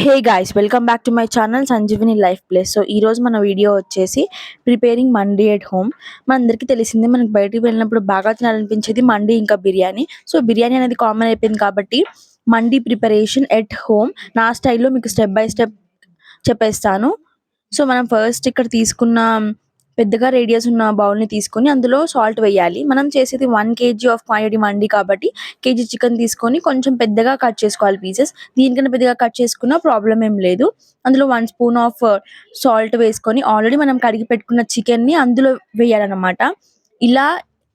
Hey guys, welcome back to my channel Sanjeevini life place. So ఈ రోజు మన video వచ్చేసి ప్రిపేరింగ్ మండీ ఎట్ హోమ్. మనందరికీ తెలిసిందే, మనకి బయటికి వెళ్ళినప్పుడు బాగా తినాలనిపించేది మండీ ఇంకా బిర్యానీ. సో బిర్యానీ అనేది కామన్ అయిపోయింది కాబట్టి మండీ ప్రిపరేషన్ ఎట్ హోమ్ నా స్టైల్లో మీకు స్టెప్ బై స్టెప్ చెప్పేస్తాను. సో మనం ఫస్ట్ ఇక్కడ తీసుకున్న పెద్దగా రేడియస్ ఉన్న బౌల్ని తీసుకొని అందులో సాల్ట్ వేయాలి. మనం చేసేది 1 kg ఆఫ్ క్వాంటిటీ మండి కాబట్టి కేజీ చికెన్ తీసుకొని కొంచెం పెద్దగా కట్ చేసుకోవాలి పీసెస్. దీనికన్నా పెద్దగా కట్ చేసుకున్న ప్రాబ్లం ఏం లేదు. అందులో 1 స్పూన్ ఆఫ్ సాల్ట్ వేసుకొని ఆల్రెడీ మనం కడిగి పెట్టుకున్న చికెన్ని అందులో వేయాలన్నమాట. ఇలా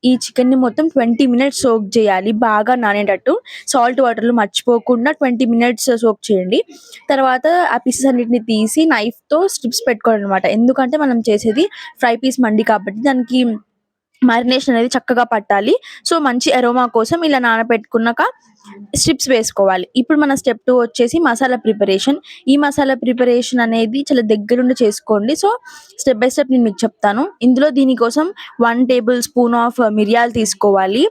ఈ చికెన్ని మొత్తం 20 మినిట్స్ సోక్ చేయాలి, బాగా నానేటట్టు. సాల్ట్ వాటర్లో మర్చిపోకుండా 20 మినిట్స్ సోక్ చేయండి. తర్వాత ఆ పీసెస్ అన్నిటిని తీసి నైఫ్తో స్ట్రిప్స్ పెట్టుకోవాలన్నమాట. ఎందుకంటే మనం చేసేది ఫ్రై పీస్ మండి కాబట్టి దానికి మ్యారినేషన్ అనేది చక్కగా పట్టాలి. సో మంచి అరోమా కోసం ఇలా నానబెట్టుకున్నాక స్ట్రిప్స్ వేసుకోవాలి. ఇప్పుడు మన స్టెప్ 2 వచ్చేసి మసాలా ప్రిపరేషన్. ఈ మసాలా ప్రిపరేషన్ అనేది చాలా దగ్గరుండి చేసుకోండి. సో స్టెప్ బై స్టెప్ నేను మీకు చెప్తాను. ఇందులో దీనికోసం 1 టేబుల్ స్పూన్ ఆఫ్ మిరియాలు తీసుకోవాలి.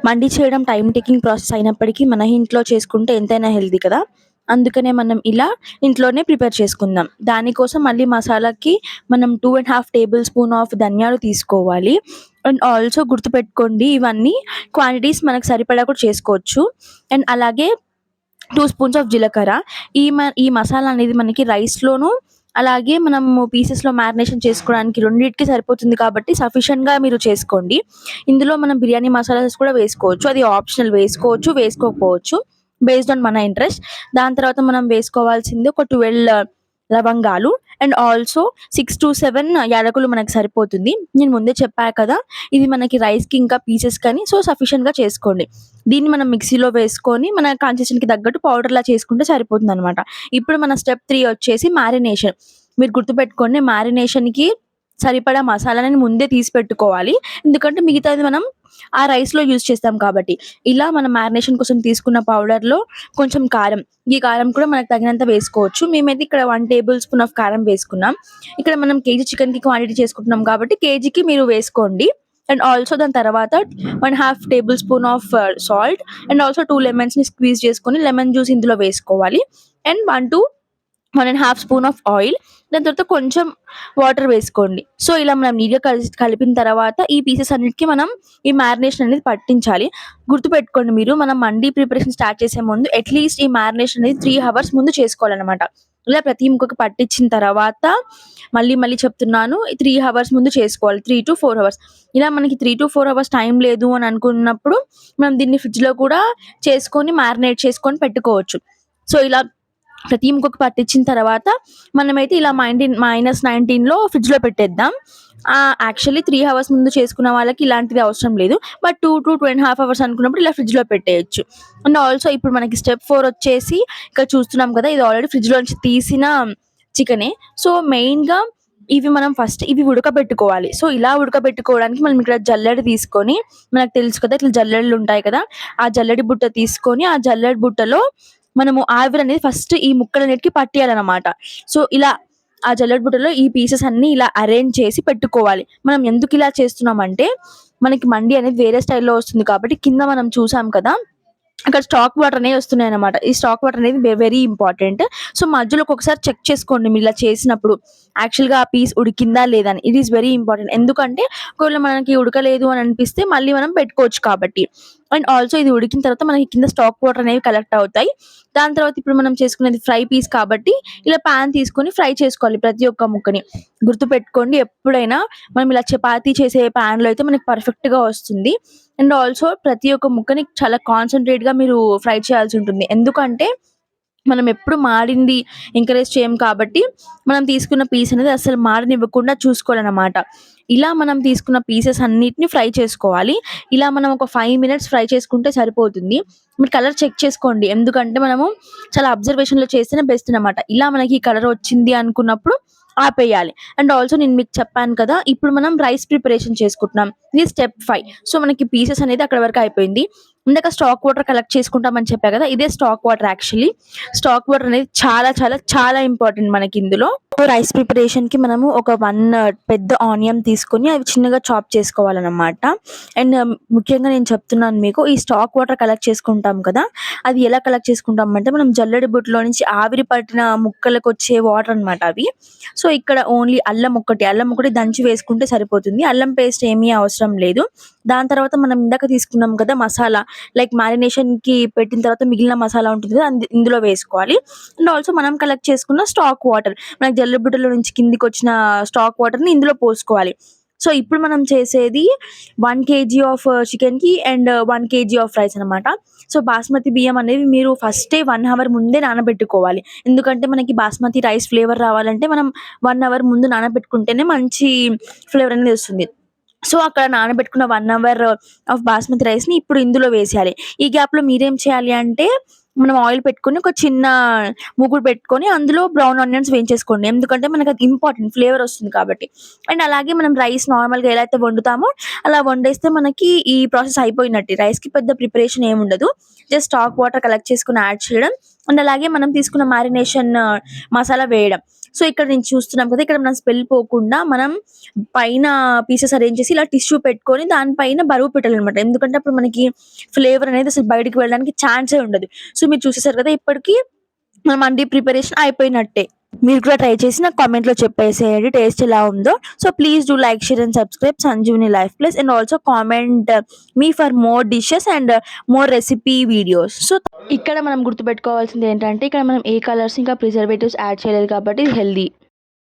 మండి చేయడం టైం టేకింగ్ ప్రాసెస్ అయినప్పటికీ మన ఇంట్లో చేసుకుంటే ఎంతైనా హెల్తీ కదా, అందుకనే మనం ఇలా ఇంట్లోనే ప్రిపేర్ చేసుకుందాం. దానికోసం మళ్ళీ మసాలాకి మనం 2.5 టేబుల్ స్పూన్ ఆఫ్ ధనియాలు తీసుకోవాలి. అండ్ ఆల్సో గుర్తుపెట్టుకోండి, ఇవన్నీ క్వాంటిటీస్ మనకు సరిపడా కూడా చేసుకోవచ్చు. అండ్ అలాగే 2 స్పూన్స్ ఆఫ్ జీలకర్ర. ఈ మసాలా అనేది మనకి రైస్లోను అలాగే మనము పీసెస్లో మ్యారినేషన్ చేసుకోవడానికి రెండింటికి సరిపోతుంది కాబట్టి సఫిషియెంట్గా మీరు చేసుకోండి. ఇందులో మనం బిర్యానీ మసాలాస్ కూడా వేసుకోవచ్చు, అది ఆప్షనల్, వేసుకోవచ్చు వేసుకోకపోవచ్చు బేస్డ్ ఆన్ మన ఇంట్రెస్ట్. దాని తర్వాత మనం వేసుకోవాల్సింది ఒక 12 లవంగాలు అండ్ ఆల్సో 6 to 7 యాలకులు మనకు సరిపోతుంది. నేను ముందే చెప్పా కదా, ఇది మనకి రైస్కి ఇంకా పీసెస్ కానీ, సో సఫిషియెంట్గా చేసుకోండి. దీన్ని మనం మిక్సీలో వేసుకొని మన కన్సిస్టెన్సీకి తగ్గట్టు పౌడర్లా చేసుకుంటే సరిపోతుంది అనమాట. ఇప్పుడు మన స్టెప్ 3 వచ్చేసి మ్యారినేషన్. మీరు గుర్తుపెట్టుకోండి, మ్యారినేషన్కి సరిపడా మసాలాని ముందే తీసి పెట్టుకోవాలి. ఎందుకంటే మిగతాది మనం ఆ రైస్లో యూజ్ చేస్తాం కాబట్టి. ఇలా మనం మ్యారినేషన్ కోసం తీసుకున్న పౌడర్లో కొంచెం కారం, ఈ కారం కూడా మనకు తగినంత వేసుకోవచ్చు. మేమైతే ఇక్కడ 1 టేబుల్ స్పూన్ ఆఫ్ కారం వేసుకున్నాం. ఇక్కడ మనం కేజీ చికెన్కి క్వాంటిటీ చేసుకుంటున్నాం కాబట్టి కేజీకి మీరు వేసుకోండి. అండ్ ఆల్సో దాని తర్వాత 1/2 tablespoon of salt and also 2 లెమన్స్ని స్క్వీజ్ చేసుకొని లెమన్ జ్యూస్ ఇందులో వేసుకోవాలి. And 1 spoon of oil. దాని తర్వాత కొంచెం వాటర్ వేసుకోండి. సో ఇలా మనం నీట్గా కలిపిన తర్వాత ఈ పీసెస్ అన్నిటికీ మనం ఈ మ్యారినేషన్ అనేది పట్టించాలి. గుర్తుపెట్టుకోండి, మీరు మనం మండీ ప్రిపరేషన్ స్టార్ట్ చేసే ముందు అట్లీస్ట్ ఈ మ్యారినేషన్ అనేది 3 hours ముందు చేసుకోవాలన్నమాట. ఇలా ప్రతి ముక్కకు పట్టించిన తర్వాత మళ్ళీ చెప్తున్నాను, 3 hours ముందు చేసుకోవాలి, 3 to 4 hours. ఇలా మనకి 3 to 4 hours టైం లేదు అని అనుకున్నప్పుడు మనం దీన్ని ఫ్రిడ్జ్లో కూడా చేసుకొని మ్యారినేట్ చేసుకొని పెట్టుకోవచ్చు. సో ఇలా ప్రతి ముక్కకు పట్టించిన తర్వాత మనమైతే ఇలా -19లో ఫ్రిడ్జ్లో పెట్టేద్దాం. యాక్చువల్లీ 3 hours ముందు చేసుకున్న వాళ్ళకి ఇలాంటిది అవసరం లేదు, బట్ 2 to 2.5 hours అనుకున్నప్పుడు ఇలా ఫ్రిడ్జ్లో పెట్టేయచ్చు. అండ్ ఆల్సో ఇప్పుడు మనకి స్టెప్ 4 వచ్చేసి ఇక్కడ చూస్తున్నాం కదా, ఇది ఆల్రెడీ ఫ్రిడ్జ్లో నుంచి తీసిన చికెనే. సో మెయిన్గా మనం ఫస్ట్ ఇవి ఉడకబెట్టుకోవాలి. సో ఇలా ఉడకబెట్టుకోవడానికి మనం ఇక్కడ జల్లెడ తీసుకొని, మనకు తెలుసు కదా ఇట్లా జల్లెడలు ఉంటాయి కదా, ఆ జల్లెడి బుట్ట తీసుకొని ఆ జల్లెడి బుట్టలో మనము ఆవిరి అనేది ఫస్ట్ ఈ ముక్కలన్నిటికీ పట్టేయాలన్నమాట. సో ఇలా ఆ జల్లెడ బుట్టలో ఈ పీసెస్ అన్ని ఇలా అరేంజ్ చేసి పెట్టుకోవాలి. మనం ఎందుకు ఇలా చేస్తున్నామంటే మనకి మండి అనేది వేరే స్టైల్లో వస్తుంది కాబట్టి, కింద మనం చూసాం కదా అక్కడ స్టాక్ వాటర్ అనేవి వస్తున్నాయి అనమాట. ఈ స్టాక్ వాటర్ అనేది వెరీ ఇంపార్టెంట్. సో మధ్యలో ఒకసారి చెక్ చేసుకోండి మీరు ఇలా చేసినప్పుడు యాక్చువల్గా ఆ పీస్ ఉడికిందా లేదా అని. ఇట్ ఈస్ వెరీ ఇంపార్టెంట్, ఎందుకంటే ఒకవేళ మనకి ఉడకలేదు అని అనిపిస్తే మళ్ళీ మనం పెట్టుకోవచ్చు కాబట్టి. అండ్ ఆల్సో ఇది ఉడికిన తర్వాత మనకి కింద స్టాక్ వాటర్ అనేవి కలెక్ట్ అవుతాయి. దాని తర్వాత ఇప్పుడు మనం చేసుకునేది ఫ్రై పీస్ కాబట్టి ఇలా ప్యాన్ తీసుకొని ఫ్రై చేసుకోవాలి ప్రతి ఒక్క ముక్కని. గుర్తుపెట్టుకోండి, ఎప్పుడైనా మనం ఇలా చపాతీ చేసే ప్యాన్లో అయితే మనకి పర్ఫెక్ట్గా వస్తుంది. అండ్ ఆల్సో ప్రతి ఒక్క ముక్కని చాలా కాన్సన్ట్రేట్గా మీరు ఫ్రై చేయాల్సి ఉంటుంది. ఎందుకంటే మనం ఎప్పుడు మాడింది ఎంకరేజ్ చేయం కాబట్టి మనం తీసుకున్న పీస్ అనేది అసలు మాడనివ్వకుండా చూసుకోవాలన్నమాట. ఇలా మనం తీసుకున్న పీసెస్ అన్నిటిని ఫ్రై చేసుకోవాలి. ఇలా మనం ఒక 5 minutes ఫ్రై చేసుకుంటే సరిపోతుంది. మీరు కలర్ చెక్ చేసుకోండి, ఎందుకంటే మనము చాలా అబ్జర్వేషన్లో చేస్తేనే బెస్ట్ అనమాట. ఇలా మనకి కలర్ వచ్చింది అనుకున్నప్పుడు ఆపేయాలి. అండ్ ఆల్సో నేను మీకు చెప్పాను కదా, ఇప్పుడు మనం రైస్ ప్రిపరేషన్ చేసుకుంటున్నాం, ఇది స్టెప్ 5. సో మనకి పీసెస్ అనేది అక్కడ వరకు అయిపోయింది. ఇందాక స్టాక్ వాటర్ కలెక్ట్ చేసుకుంటామని చెప్పా కదా, ఇదే stock water. Actually stock water అనేది చాలా చాలా చాలా ఇంపార్టెంట్ మనకి ఇందులో. సో రైస్ ప్రిపరేషన్‌కి మనము ఒక 1 పెద్ద ఆనియన్ తీసుకొని అవి చిన్నగా చాప్ చేసుకోవాలనమాట. అండ్ ముఖ్యంగా నేను చెప్తున్నాను మీకు ఈ స్టాక్ వాటర్ కలెక్ట్ చేసుకుంటాం కదా! అది ఎలా కలెక్ట్ చేసుకుంటామంటే మనం జల్లెడ బుట్టలో నుంచి ఆవిరి పట్టిన ముక్కలకొచ్చే వాటర్ అనమాట అవి. సో ఇక్కడ ఓన్లీ అల్లం ఒకటి దంచి వేసుకుంటే సరిపోతుంది. అల్లం పేస్ట్ ఏమీ అవసరం లేదు. దాని తర్వాత మనం ఇందాక తీసుకున్నాం కదా మసాలా లైక్ మ్యారినేషన్‌కి పెట్టిన తర్వాత మిగిలిన మసాలా ఉంటుంది కదా! ఇందులో వేసుకోవాలి. అండ్ ఆల్సో మనం కలెక్ట్ చేసుకున్న స్టాక్ వాటర్ మనకు జల్లెడ బుట్టలో నుంచి కిందికొచ్చిన స్టాక్ వాటర్‌ని ఇందులో పోసుకోవాలి. సో, ఇప్పుడు మనం చేసేది 1 కేజీ ఆఫ్ చికెన్‌కి అండ్ 1 కేజీ ఆఫ్ రైస్ అనమాట. సో, బాస్మతి బియ్యం అనేవి మీరు ఫస్టే 1 అవర్ ముందే నానబెట్టుకోవాలి. ఎందుకంటే మనకి బాస్మతి రైస్ ఫ్లేవర్ రావాలంటే మనం 1 అవర్ ముందు నానబెట్టుకుంటేనే మంచి ఫ్లేవర్ అనేది వస్తుంది. సో, అక్కడ నానబెట్టుకున్న 1 అవర్ ఆఫ్ బాస్మతి రైస్‌ని ఇప్పుడు ఇందులో వేసేయాలి. ఈ గ్యాప్‌లో మీరేం చేయాలి అంటే మనం ఆయిల్ పెట్టుకొని ఒక చిన్న మూకుడు పెట్టుకొని అందులో బ్రౌన్ ఆనియన్స్ వేయించేసుకోండి. ఎందుకంటే మనకది ఇంపార్టెంట్ ఫ్లేవర్ వస్తుంది కాబట్టి. అండ్ అలాగే మనం రైస్ నార్మల్‌గా ఎలా అయితే వండుతామో అలా వండేస్తే మనకి ఈ ప్రాసెస్ అయిపోయినట్టే. రైస్‌కి పెద్ద ప్రిపరేషన్ ఏముండదు. జస్ట్ స్టాక్ వాటర్ కలెక్ట్ చేసుకొని యాడ్ చేయడం. అండ్ అలాగే మనం తీసుకున్న మ్యారినేషన్ మసాలా వేయడం. సో, ఇక్కడ నేను చూస్తున్నాం కదా! ఇక్కడ మనం స్మెల్ పోకుండా మనం పైన పీసెస్ అరేంజ్ చేసి ఇలా టిష్యూ పెట్టుకొని దాని పైన బరువు పెట్టాలనమాట. ఎందుకంటే అప్పుడు మనకి ఫ్లేవర్ అనేది అసలు బయటికి వెళ్ళడానికి ఛాన్సే ఉండదు. సో, మీరు చూసేసారు కదా! ఇప్పటికి మన మండీ ప్రిపరేషన్ అయిపోయినట్టే. మీరు కూడా ట్రై చేసి నాకు కామెంట్‌లో చెప్పేసేయండి టేస్ట్ ఎలా ఉందో. So, please do like, share and subscribe Sanjeevani life plus and also comment me for more dishes and more recipe videos. So, ఇక్కడ మనం గుర్తుపెట్టుకోవాల్సింది ఏంటంటే ఇక్కడ మనం ఏ కలర్స్ ఇంకా ప్రిజర్వేటివ్స్ యాడ్ చేయలేదు కాబట్టి ఇది హెల్తీ.